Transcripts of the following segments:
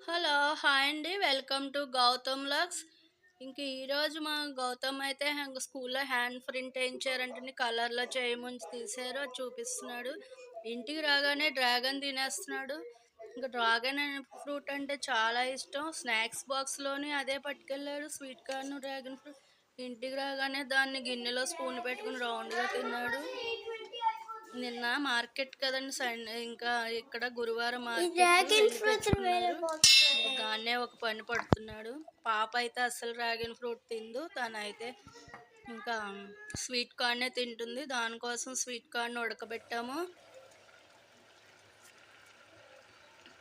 Hello! Hi అండి. Welcome to Gautam vlogs. ఇంక ఈరోజు మా గౌతమ్ అయితే స్కూల్‌లో హ్యాండ్ ప్రింట్ ఏయించారంటండి. కలర్‌లో చేయమని తీశారు. అది చూపిస్తున్నాడు. ఇంటికి రాగానే డ్రాగన్ తినేస్తున్నాడు. ఇంక డ్రాగన్ ఫ్రూట్ అంటే చాలా ఇష్టం. స్నాక్స్ బాక్స్‌లోని అదే పట్టుకెళ్ళాడు. Sweet corn, dragon fruit. ఇంటికి రాగానే దాన్ని గిన్నెలో స్పూన్ పెట్టుకొని రౌండ్‌గా తిన్నాడు. నిన్న మార్కెట్ కదండి ఇంకా ఇక్కడ గురువారం మార్కెట్ వెళ్ళి తెచ్చుకున్నారు. దాన్నే ఒక పని పడుతున్నాడు. పాప అయితే అస్సలు డ్రాగన్ ఫ్రూట్ తిందు. తనైతే ఇంకా స్వీట్ కార్నే తింటుంది. దానికోసం స్వీట్ కార్న్ ఉడకబెట్టాము.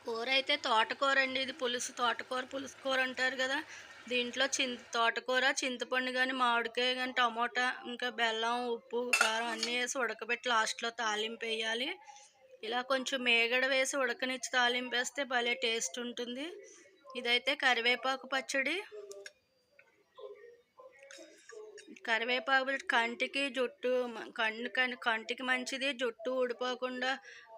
కూర అయితే తోటకూర అండి. ఇది తోటకూర పులుసు కూర అంటారు కదా. దీంట్లో తోటకూర, చింతపండు కానీ, మామిడికాయ కానీ, టమోటా, ఇంకా బెల్లం, ఉప్పు, కారం అన్నీ వేసి ఉడకబెట్టి లాస్ట్లో తాలింపు వేయాలి. ఇలా కొంచెం మేగడ వేసి ఉడకనిచ్చి తాలింపు వేస్తే భలే టేస్ట్ ఉంటుంది. ఇదైతే కరివేపాకు పచ్చడి. కరివేపాకు కంటికి కంటికి మంచిది. జుట్టు ఊడిపోకుండా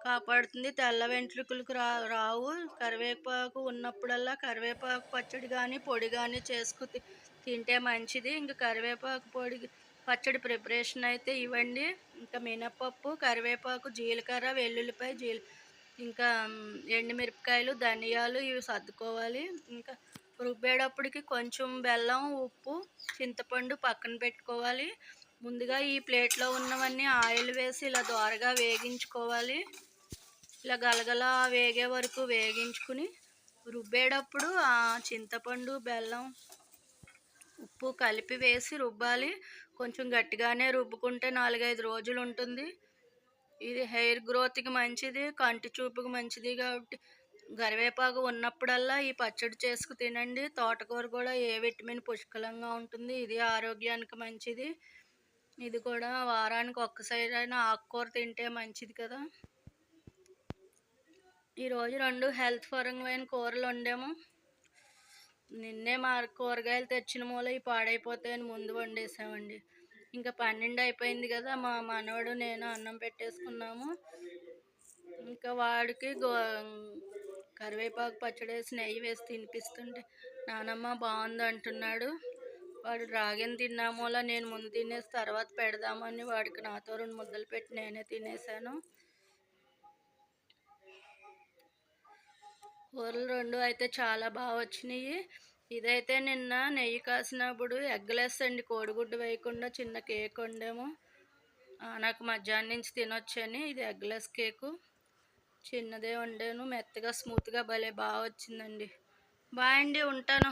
కాపాడుతుంది. తెల్ల వెంట్రుకలకు రావు. కరివేపాకు ఉన్నప్పుడల్లా కరివేపాకు పచ్చడి కానీ పొడి కానీ తింటే మంచిది. ఇంకా కరివేపాకు పచ్చడి ప్రిపరేషన్ అయితే ఇవ్వండి. ఇంకా మినపప్పు, కరివేపాకు, జీలకర్ర, వెల్లుల్లిపాయ, ఇంకా ఎండుమిరపకాయలు, ధనియాలు ఇవి సర్దుకోవాలి. ఇంకా రుబ్బేటప్పటికి కొంచెం బెల్లం, ఉప్పు, చింతపండు పక్కన పెట్టుకోవాలి. ముందుగా ఈ ప్లేట్లో ఉన్నవన్నీ ఆయిల్ వేసి ఇలా దోరగా వేగించుకోవాలి. ఇలా గలగలా వేగే వరకు వేగించుకుని రుబ్బేటప్పుడు ఆ చింతపండు, బెల్లం, ఉప్పు కలిపి వేసి రుబ్బాలి. కొంచెం గట్టిగానే రుబ్బుకుంటే 4-5 రోజులు ఉంటుంది. ఇది హెయిర్ గ్రోత్కి మంచిది, కంటి చూపుకి మంచిది. కాబట్టి కరివేపాకు ఉన్నప్పుడల్లా ఈ పచ్చడి చేసుకు తినండి. తోటకూర కూడా ఏ విటమిన్ పుష్కలంగా ఉంటుంది. ఇది ఆరోగ్యానికి మంచిది. ఇది కూడా వారానికి ఒక్కసారైనా ఆకుకూర తింటే మంచిది కదా. ఈరోజు 2 హెల్త్ పరమైన కూరలు వండాము. నిన్నే కూరగాయలు తెచ్చిన మూల ఈ పాడైపోతాయని ముందు వండేసామండి. ఇంకా 12 అయిపోయింది కదా. మా మనవడు నేను అన్నం పెట్టేసుకున్నాము. ఇంకా వాడికి కరివేపాకు పచ్చడి వేసి నెయ్యి వేసి తినిపిస్తుంటే నానమ్మ బాగుంది అంటున్నాడు. వాడు డ్రాగన్ తిన్నామూల నేను ముందు తినేసి తర్వాత పెడదామని వాడికి నాతో 2 ముద్దలు పెట్టి నేనే తినేసాను. కూరలు 2 అయితే చాలా బాగా వచ్చినాయి. ఇదైతే నిన్న నెయ్యి కాసినప్పుడు ఎగ్లెస్ అండి, కోడిగుడ్డు వేయకుండా చిన్న కేక్ వండాము. నాకు మధ్యాహ్నం నుంచి తినొచ్చని. ఇది ఎగ్లెస్ కేకు. చిన్నదే వండాను. మెత్తగా స్మూత్గా భలే బాగా వచ్చిందండి. బాయ్ అండి, ఉంటాను.